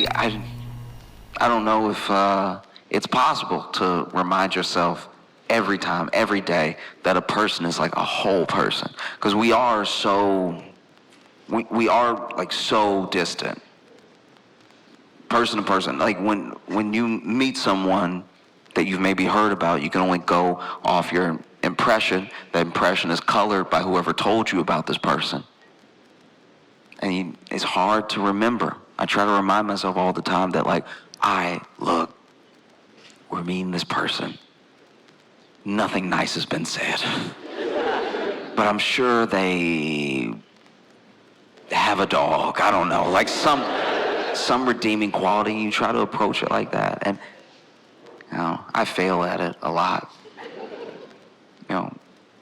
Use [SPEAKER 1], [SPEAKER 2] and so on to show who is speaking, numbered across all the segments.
[SPEAKER 1] I don't know if it's possible to remind yourself every time, every day, that a person is like a whole person. Because we are so distant, person to person. Like when you meet someone that you've maybe heard about, you can only go off your impression. That impression is colored by whoever told you about this person. And it's hard to remember. I try to remind myself all the time that, like, we're meeting this person. Nothing nice has been said. But I'm sure they have a dog. I don't know. Like some redeeming quality. You try to approach it like that. And, I fail at it a lot.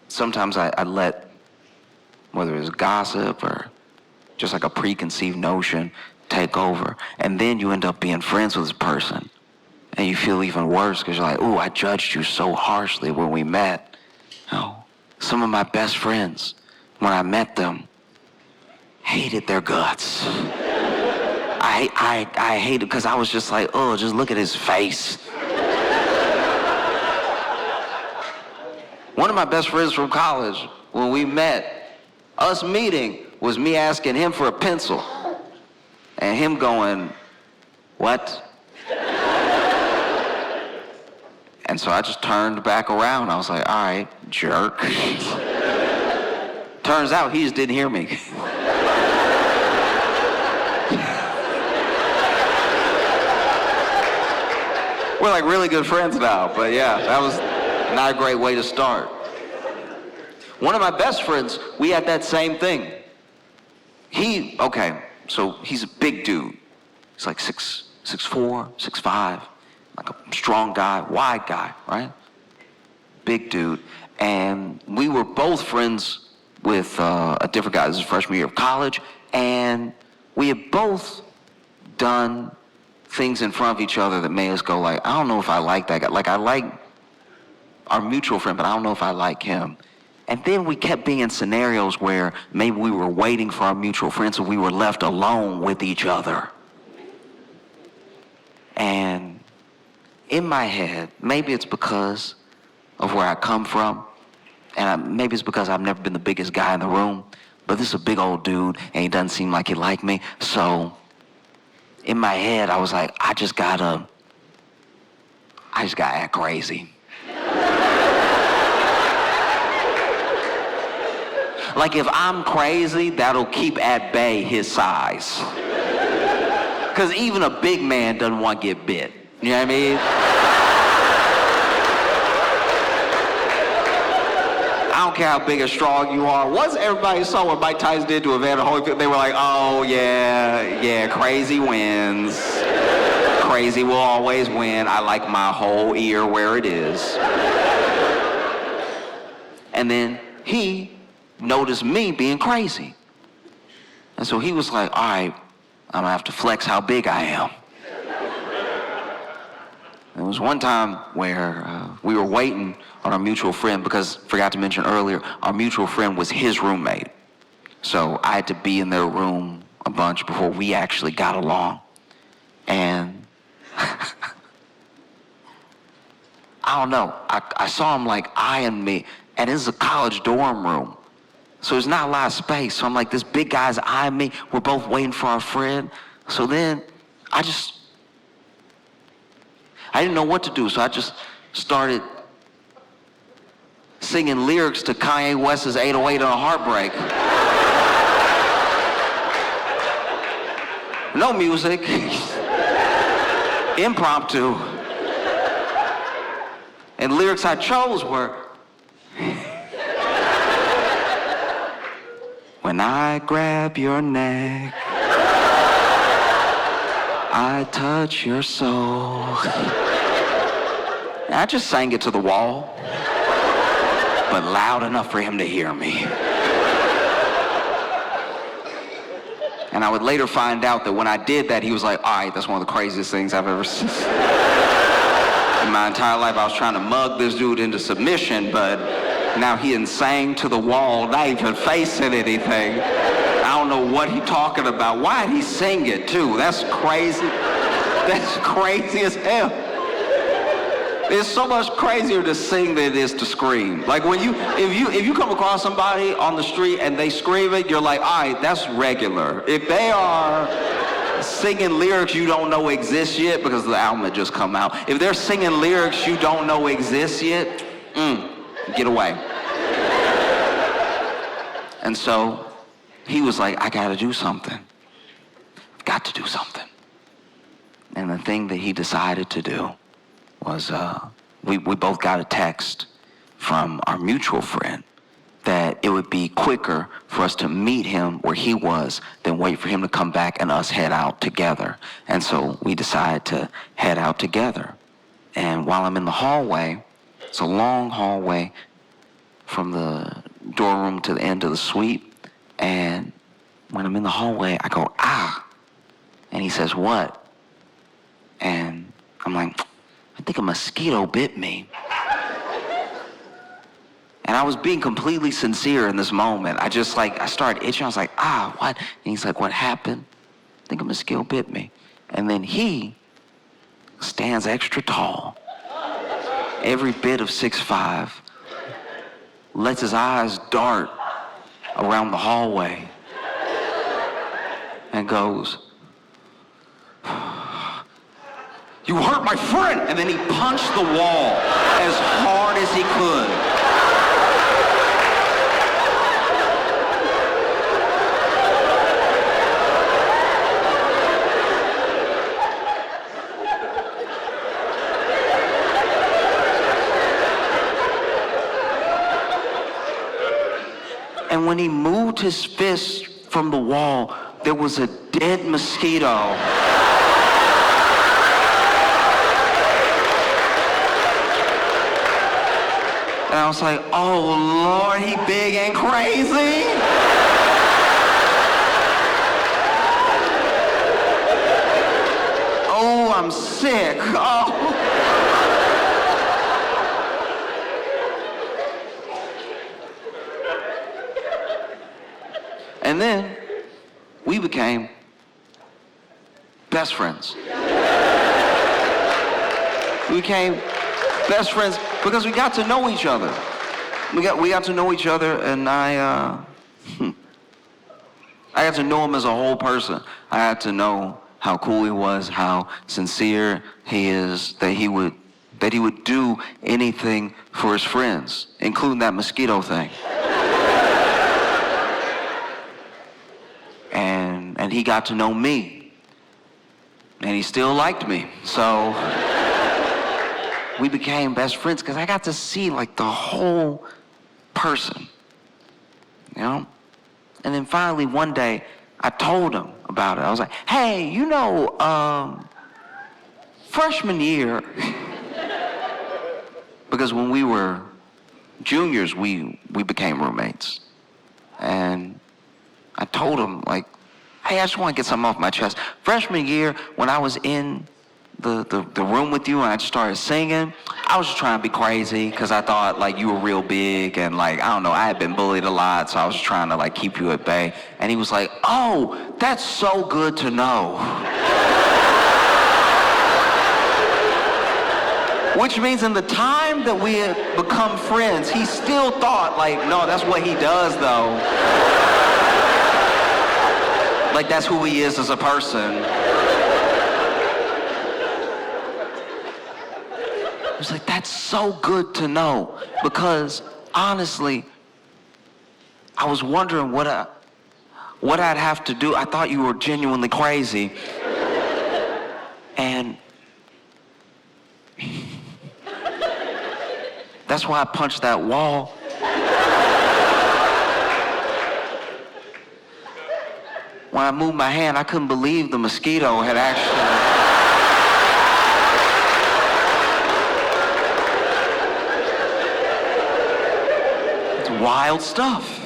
[SPEAKER 1] Sometimes I let, whether it's gossip or just like a preconceived notion, take over. And then you end up being friends with this person. And you feel even worse because you're like, ooh, I judged you so harshly when we met. Some of my best friends, when I met them, hated their guts. I hated because I was just like, oh, just look at his face. One of my best friends from college, when we met, us meeting was me asking him for a pencil. And him going, what? And so I just turned back around. I was like, all right, jerk. Turns out he just didn't hear me. We're like really good friends now, but yeah, that was not a great way to start. One of my best friends, we had that same thing. So he's a big dude. He's like 6'4", 6'5", like a strong guy, wide guy, right? Big dude. And we were both friends with a different guy. This is freshman year of college. And we had both done things in front of each other that made us go like, I don't know if I like that guy. Like, I like our mutual friend, but I don't know if I like him. And then we kept being in scenarios where maybe we were waiting for our mutual friends, so we were left alone with each other. And in my head, maybe it's because of where I come from, and maybe it's because I've never been the biggest guy in the room, but this is a big old dude, and he doesn't seem like he liked me. So in my head, I was like, I just gotta act crazy. Like, if I'm crazy, that'll keep at bay his size. Because even a big man doesn't want to get bit. You know what I mean? I don't care how big or strong you are. Once everybody saw what Mike Tyson did to Evander Holyfield, they were like, oh, yeah, crazy wins. Crazy will always win. I like my whole ear where it is. And then he noticed me being crazy. And so he was like, all right, I'm gonna have to flex how big I am. There was one time where we were waiting on our mutual friend because, forgot to mention earlier, our mutual friend was his roommate. So I had to be in their room a bunch before we actually got along. And I don't know, I saw him like eyeing me, and this is a college dorm room. So there's not a lot of space. So I'm like, this big guy's eyeing me. We're both waiting for our friend. So then I didn't know what to do. So I just started singing lyrics to Kanye West's 808 on a Heartbreak. No music. Impromptu. And lyrics I chose were, when I grab your neck, I touch your soul. And I just sang it to the wall, but loud enough for him to hear me. And I would later find out that when I did that, he was like, all right, that's one of the craziest things I've ever seen. In my entire life, I was trying to mug this dude into submission, but now he done sang to the wall, not even facing anything. I don't don't know what he's talking about. Why'd he sing it too? That's crazy. That's crazy as hell. It's so much crazier to sing than it is to scream. Like if you come across somebody on the street and they scream it, you're like, all right, that's regular. If they are singing lyrics you don't know exist yet, because the album had just come out, if they're singing lyrics you don't know exist yet, get away. And so he was like, I gotta do something. I've got to do something. And the thing that he decided to do was we both got a text from our mutual friend that it would be quicker for us to meet him where he was than wait for him to come back and us head out together. And so we decided to head out together. And while I'm in the hallway, it's a long hallway from the door room to the end of the suite, and when I'm in the hallway, I go, ah, and he says, what? And I'm like, I think a mosquito bit me. And I was being completely sincere in this moment. I started itching. I was like, what? And he's like, what happened? I think a mosquito bit me. And then he stands extra tall, every bit of 6'5", lets his eyes dart around the hallway and goes, you hurt my friend! And then he punched the wall as hard as he could. And when he moved his fist from the wall, there was a dead mosquito. And I was like, oh Lord, he big and crazy. Oh, I'm sick. Oh. And then we became best friends. We became best friends because we got to know each other. We got to know each other, and I got to know him as a whole person. I got to know how cool he was, how sincere he is, that he would do anything for his friends, including that mosquito thing. And he got to know me, and he still liked me. So we became best friends because I got to see like the whole person, you know? And then finally one day I told him about it. I was like, hey, you know, freshman year, because when we were juniors, we became roommates. And I told him, like, hey, I just want to get something off my chest. Freshman year, when I was in the room with you and I just started singing, I was just trying to be crazy because I thought, like, you were real big and, like, I don't know, I had been bullied a lot, so I was just trying to, like, keep you at bay. And he was like, oh, that's so good to know. Which means in the time that we had become friends, he still thought, like, no, that's what he does, though. Like, that's who he is as a person. I was like, that's so good to know. Because, honestly, I was wondering what I'd have to do. I thought you were genuinely crazy. And that's why I punched that wall. When I moved my hand, I couldn't believe the mosquito had actually... It's wild stuff.